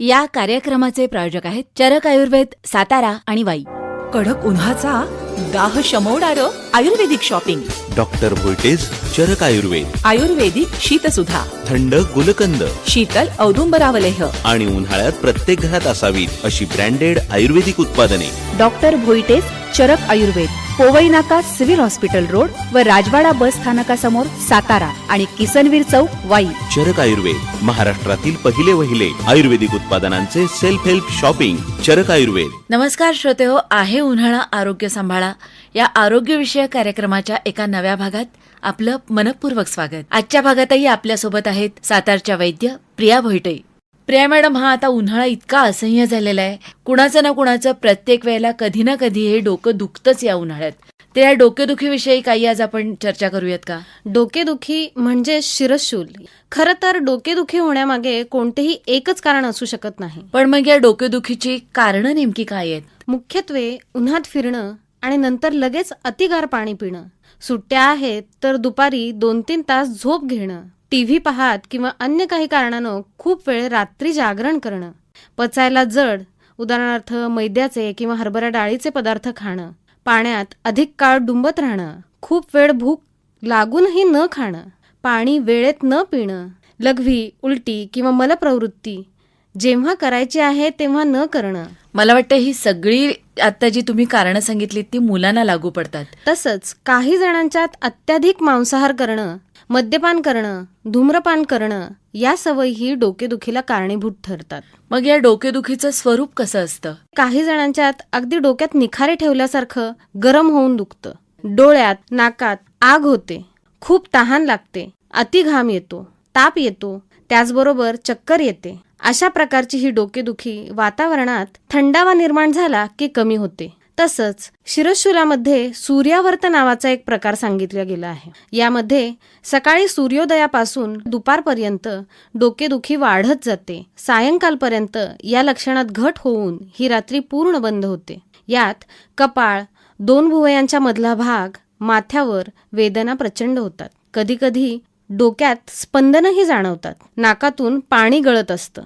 या कार्यक्रमाचे प्रायोजक आहेत चरक आयुर्वेद, सातारा आणि वाई. कडक उन्हाचा दाह शमवणारं आयुर्वेदिक शॉपिंग. डॉक्टर व्होल्टेज चरक आयुर्वेद. आयुर्वेदिक शीतसुधा, थंड गुलकंद शीतल औदुंबरावलेह आणि उन्हाळ्यात प्रत्येक घरात असावीत अशी ब्रँडेड आयुर्वेदिक उत्पादने. डॉक्टर व्होल्टेज चरक आयुर्वेद, पोवई नाका, सिव्हिल हॉस्पिटल रोड व राजवाडा बस स्थानकासमोर, सातारा आणि किसनवीर चौक, वाई. चरक आयुर्वेद, महाराष्ट्रातील वहिले आयुर्वेदिक उत्पादनांचे सेल्फ हेल्प शॉपिंग. चरक आयुर्वेद. नमस्कार श्रोतेहो, आहे उन्हाळा आरोग्य सांभाळा या आरोग्यविषयक कार्यक्रमाच्या एका नव्या भागात आपलं मनपूर्वक स्वागत. आजच्या भागातही आपल्यासोबत आहेत सातारच्या वैद्य प्रिया भोईटे. प्रिया मॅडम, हा आता उन्हाळा इतका असह्य झालेला आहे, कुणाचं ना कुणाचं प्रत्येक वेळेला कधी ना कधी हे डोकं दुखतंच या उन्हाळ्यात. तर या डोकेदुखीविषयी काही आज आपण चर्चा करूयात का? डोकेदुखी म्हणजे शिरशूल. खरं तर डोकेदुखी होण्यामागे कोणतेही एकच कारण असू शकत नाही. पण मग या डोकेदुखीची कारणं नेमकी काय आहेत? मुख्यत्वे उन्हात फिरणं आणि नंतर लगेच अतिगार पाणी पिणं, सुट्ट्या आहेत तर दुपारी 2-3 तास झोप घेणं, टीव्ही पाहत किंवा अन्य काही कारणानं खूप वेळ रात्री जागरण करणं, पचायला जड उदाहरणार्थ मैद्याचे किंवा हरभरा डाळीचे पदार्थ खाणं, पाण्यात अधिक काळ डुंबत राहणं, खूप वेळ भूक लागूनही न खाणं, पाणी वेळेत न पिणं, लघवी, उलटी किंवा मलप्रवृत्ती जेव्हा करायची आहे तेव्हा न करणं. मला वाटतं ही सगळी आता जी तुम्ही कारणं सांगितलीत ती मुलांना लागू पडतात. तसंच काही जणांच्यात अत्याधिक मांसाहार करणं, मद्यपान करणं, धूम्रपान करणं या सवयी डोकेदुखीला कारणीभूत ठरतात. मग या डोकेदुखीचं स्वरूप कसं असतं? काही जणांच्यात अगदी डोक्यात निखारे ठेवल्यासारखं गरम होऊन दुखतं, डोळ्यात नाकात आग होते, खूप तहान लागते, अति घाम येतो, ताप येतो, त्याचबरोबर चक्कर येते. अशा प्रकारची ही डोकेदुखी वातावरणात थंडावा निर्माण झाला की कमी होते. तसंच शिरशूलामध्ये सूर्यावर्त नावाचा एक प्रकार सांगितला गेला आहे. यामध्ये सकाळी सूर्योदयापासून दुपारपर्यंत डोकेदुखी वाढत जाते. सायंकाळपर्यंत या लक्षणात घट होऊन ही रात्री पूर्ण बंद होते. यात कपाळ, 2 भुवयांच्या मधला भाग, माथ्यावर वेदना प्रचंड होतात. कधीकधी डोक्यात स्पंदनही जाणवतात. नाकातून पाणी गळत असतं.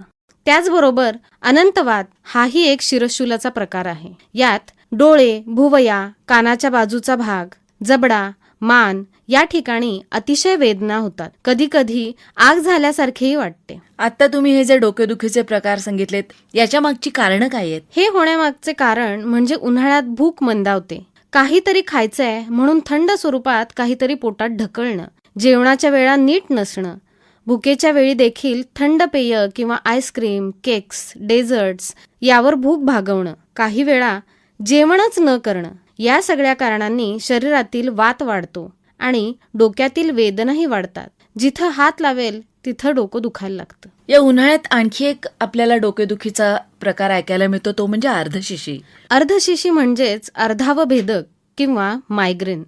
त्याचबरोबर अनंतवात हाही एक शिरशूलाचा प्रकार आहे. यात डोळे, भुवया, कानाच्या बाजूचा भाग, जबडा, मान या ठिकाणी अतिशय वेदना होतात. कधीकधी आग झाल्यासारखेही वाटते. आता तुम्ही हे जे डोकेदुखीचे प्रकार सांगितलेत याच्या मागची कारणं काय आहेत? हे होण्यामागचे कारण म्हणजे उन्हाळ्यात भूक मंदावते, काहीतरी खायचंय म्हणून थंड स्वरूपात काहीतरी पोटात ढकलणं, जेवणाच्या वेळा नीट नसणं, भुकेच्या वेळी देखील थंड पेय किंवा आईस्क्रीम, केक्स, डेझर्ट्स यावर भूक भागवणं, काही वेळा जेवणच न करणं. या सगळ्या कारणांनी शरीरातील वात वाढतो आणि डोक्यातील वेदनाही वाढतात. जिथं हात लावेल तिथं डोकं दुखायला लागतं. या उन्हाळ्यात आणखी एक आपल्याला डोकेदुखीचा प्रकार ऐकायला मिळतो, तो म्हणजे अर्धशिशी. अर्धशिशी म्हणजेच अर्धावभेदक किंवा मायग्रेन.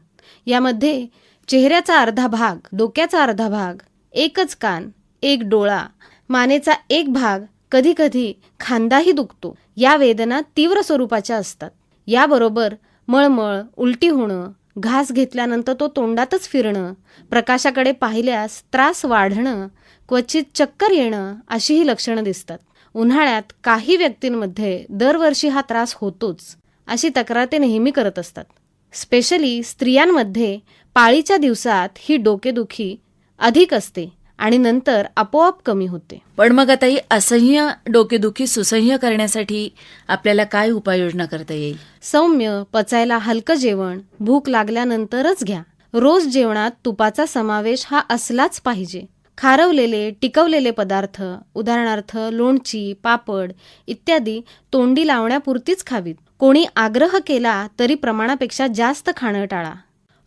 यामध्ये चेहऱ्याचा अर्धा भाग, डोक्याचा अर्धा भाग, एकच कान, एक डोळा, मानेचा एक भाग, कधीकधी खांदाही दुखतो. या वेदना तीव्र स्वरूपाच्या असतात. याबरोबर मळमळ, उलटी होणं, घास घेतल्यानंतर तो तोंडातच फिरणं, प्रकाशाकडे पाहिल्यास त्रास वाढणं, क्वचित चक्कर येणं अशीही लक्षणं दिसतात. उन्हाळ्यात काही व्यक्तींमध्ये दरवर्षी हा त्रास होतोच अशी तक्रार ते नेहमी करत असतात. स्पेशली स्त्रियांमध्ये पाळीच्या दिवसात ही डोकेदुखी अधिक असते आणि नंतर आपोआप कमी होते. पण मग आता ही असह्य डोकेदुखी सुसह्य करण्यासाठी आपल्याला काय उपाययोजना करता येईल? सौम्य, पचायला हलकं जेवण भूक लागल्यानंतरच घ्या. रोज जेवणात तुपाचा समावेश हा असलाच पाहिजे. खारवलेले, टिकवलेले पदार्थ उदाहरणार्थ लोणची, पापड इत्यादी तोंडी लावण्यापुरतीच खावीत. कोणी आग्रह केला तरी प्रमाणापेक्षा जास्त खाणं टाळा.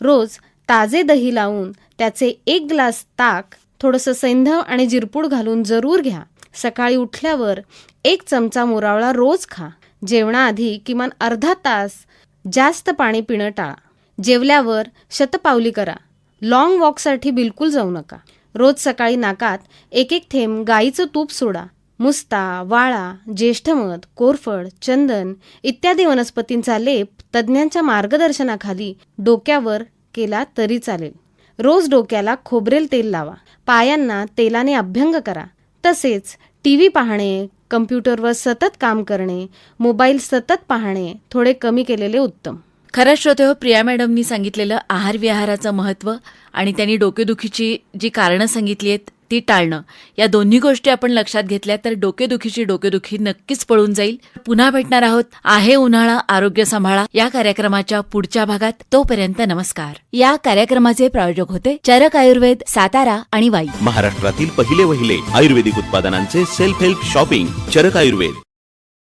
रोज ताजे दही लावून त्याचे 1 ग्लास ताक, थोडंसं सैंधव आणि जिरपूड घालून जरूर घ्या. सकाळी उठल्यावर 1 चमचा मोरावळा रोज खा. जेवणाआधी किमान अर्धा तास जास्त पाणी पिणं टाळा. जेवल्यावर शतपावली करा. लॉंग वॉकसाठी बिलकुल जाऊ नका. रोज सकाळी नाकात 1-1 थेंब गाईचं तूप सोडा. मुस्ता, वाळा, ज्येष्ठमध, कोरफड, चंदन इत्यादी वनस्पतींचा लेप तज्ज्ञांच्या मार्गदर्शनाखाली डोक्यावर केला तरी चालेल. रोज डोक्याला खोबरेल तेल लावा. पायांना तेलाने अभ्यंग करा. तसेच टीव्ही पाहणे, कम्प्युटरवर सतत काम करणे, मोबाईल सतत पाहणे थोडे कमी केलेले उत्तम. खरंच श्रोते, प्रिया मॅडमनी सांगितलेलं आहार विहाराचं महत्त्व आणि त्यांनी डोकेदुखीची जी कारणं सांगितली आहेत ती टाळणं, या दोन्ही गोष्टी आपण लक्षात घेतल्या तर डोकेदुखी नक्कीच पळून जाईल. पुन्हा भेटणार आहोत आहे उन्हाळा आरोग्य सांभाळा या कार्यक्रमाच्या पुढच्या भागात. तोपर्यंत नमस्कार. या कार्यक्रमाचे प्रायोजक होते चरक आयुर्वेद, सातारा आणि वाई. महाराष्ट्रातील पहिले आयुर्वेदिक उत्पादनांचे सेल्फ हेल्प शॉपिंग चरक आयुर्वेद.